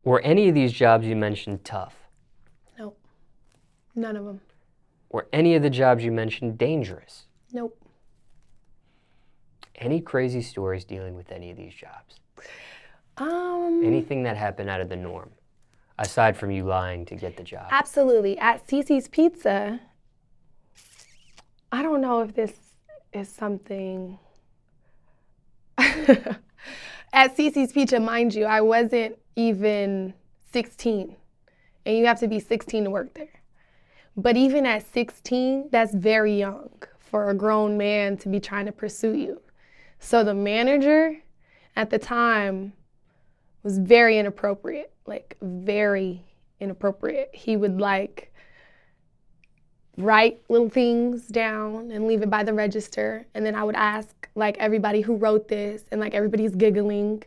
Were any of these jobs you mentioned tough? Nope. None of them. Were any of the jobs you mentioned dangerous? Nope. Any crazy stories dealing with any of these jobs? Anything that happened out of the norm, aside from you lying to get the job? Absolutely. At Cicis Pizza, I don't know if this is something. At Cicis Pizza, mind you, I wasn't even 16, and you have to be 16 to work there. But even at 16, that's very young for a grown man to be trying to pursue you. So the manager at the time was very inappropriate, like very inappropriate. He would like write little things down and leave it by the register. And then I would ask like everybody who wrote this, and like everybody's giggling.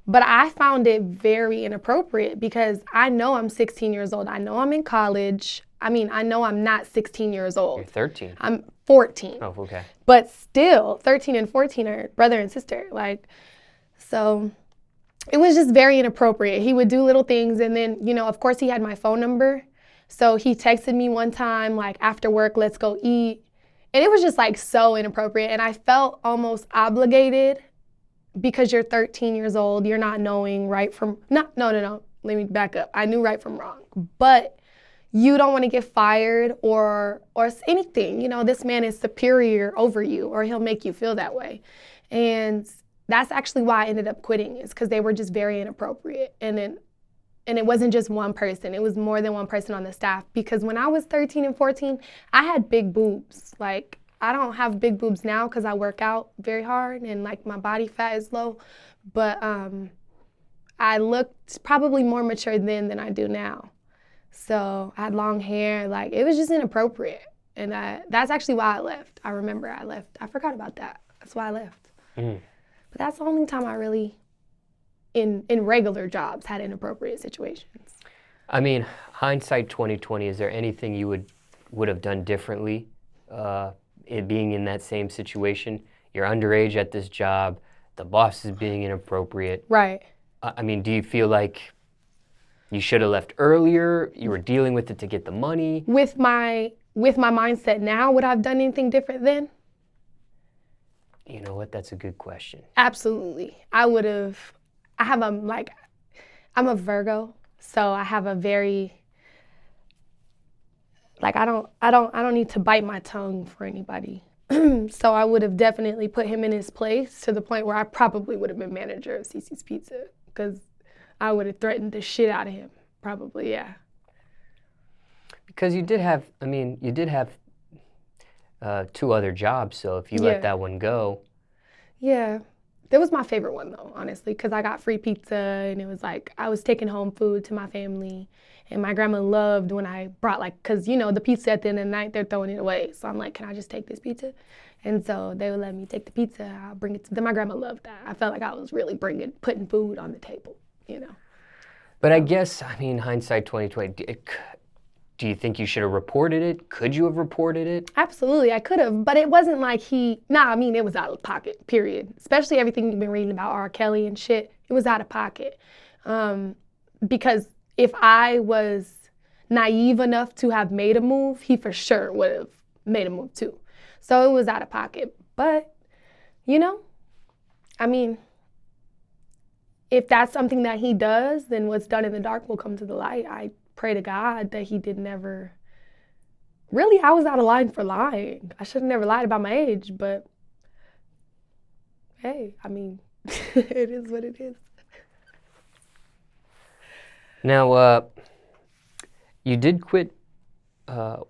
But I found it very inappropriate because I know I'm 16 years old. I know I'm in college. I mean, I know I'm not 16 years old. You're 13. I'm 14. Oh, okay. But still, 13 and 14 are brother and sister. Like, so it was just very inappropriate. He would do little things, and then, you know, of course he had my phone number. So he texted me one time, like, after work, let's go eat. And it was just like so inappropriate. And I felt almost obligated because you're 13 years old, you're not knowing right from, no, let me back up. I knew right from wrong, but you don't want to get fired or anything. You know, this man is superior over you, or he'll make you feel that way. And that's actually why I ended up quitting, is because they were just very inappropriate. And it wasn't just one person, it was more than one person on the staff. Because when I was 13 and 14, I had big boobs. Like, I don't have big boobs now because I work out very hard and like my body fat is low. But I looked probably more mature then than I do now. So I had long hair, like it was just inappropriate. And that's actually why I left. I remember I left. I forgot about that. That's why I left. But that's the only time I really, in regular jobs, had inappropriate situations. I mean, hindsight 2020, is there anything you would have done differently it being in that same situation? You're underage at this job, the boss is being inappropriate. Right. I mean, do you feel like you should have left earlier? You were dealing with it to get the money? With my mindset now, would I have done anything different then? You know what? That's a good question. Absolutely. I would have. I'm a Virgo, so I have a very, like, I don't need to bite my tongue for anybody. So I would have definitely put him in his place to the point where I probably would have been manager of Cicis Pizza, because I would have threatened the shit out of him, probably, yeah. Because you did have 2 other jobs, so if you let that one go. Yeah. That was my favorite one, though, honestly, because I got free pizza, and it was like I was taking home food to my family. And my grandma loved when I brought, like, because, you know, the pizza at the end of the night, they're throwing it away. So I'm like, can I just take this pizza? And so they would let me take the pizza. I'll bring it to them. My grandma loved that. I felt like I was really putting food on the table, you know. But I guess, I mean, hindsight 2020, do you think you should have reported it? Could you have reported it? Absolutely, I could have, but it wasn't like it was out of pocket, period. Especially everything you've been reading about R. Kelly and shit, it was out of pocket. Because if I was naive enough to have made a move, he for sure would have made a move too. So it was out of pocket. But, you know, I mean, if that's something that he does, then what's done in the dark will come to the light. I pray to God that he did never. Really, I was out of line for lying. I should have never lied about my age, but hey, I mean, it is what it is. Now, you did quit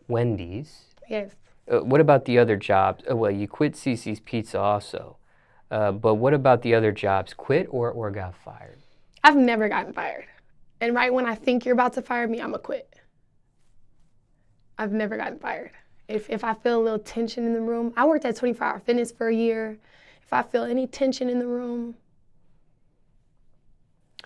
Wendy's. Yes. What about the other jobs? Well, you quit Cicis Pizza also. But what about the other jobs? Quit or got fired? I've never gotten fired. And right when I think you're about to fire me, I'm going to quit. I've never gotten fired. If I feel a little tension in the room, I worked at 24 Hour Fitness for a year. If I feel any tension in the room,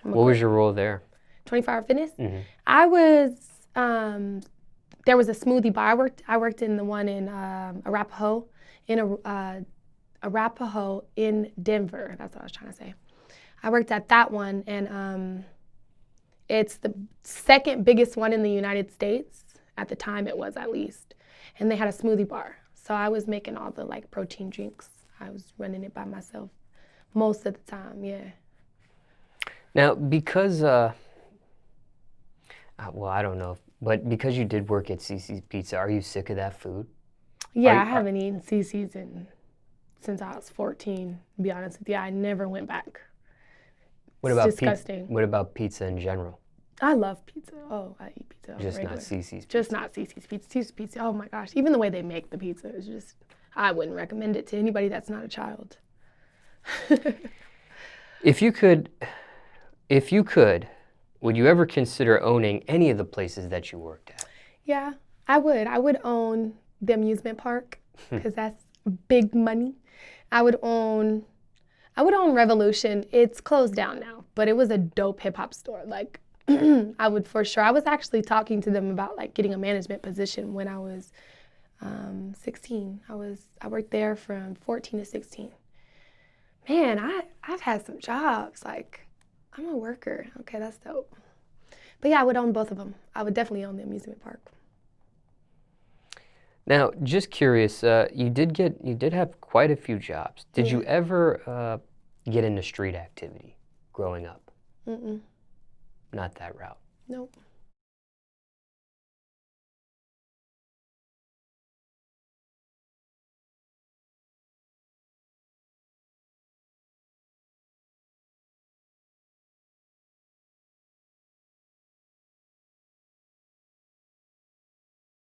What was your role there? 24 Hour Fitness? Mm-hmm. I was, there was a smoothie bar. I worked in the one in Arapahoe, Arapahoe in Denver. That's what I was trying to say. I worked at that one, and It's the second biggest one in the United States. At the time it was, at least. And they had a smoothie bar. So I was making all the like protein drinks. I was running it by myself most of the time, yeah. Now, because, well, I don't know, but because you did work at Cicis Pizza, are you sick of that food? Yeah, I haven't eaten Cicis since I was 14, to be honest with you. I never went back. What It's about disgusting. what about pizza in general? I love pizza. Oh, I eat pizza. Just regular. not Cicis. Just not Cicis Pizza. Cicis Pizza. Oh my gosh. Even the way they make the pizza is just, I wouldn't recommend it to anybody that's not a child. If you could, would you ever consider owning any of the places that you worked at? Yeah, I would. I would own the amusement park because that's big money. I would own Revolution. It's closed down now, but it was a dope hip hop store. Like, I would for sure. I was actually talking to them about like getting a management position when I was 16. I worked there from 14 to 16. Man, I've had some jobs. Like, I'm a worker. Okay, that's dope. But yeah, I would own both of them. I would definitely own the amusement park. Now, just curious, you did have quite a few jobs. Did you ever get into street activity growing up? Mm-mm. Not that route. Nope.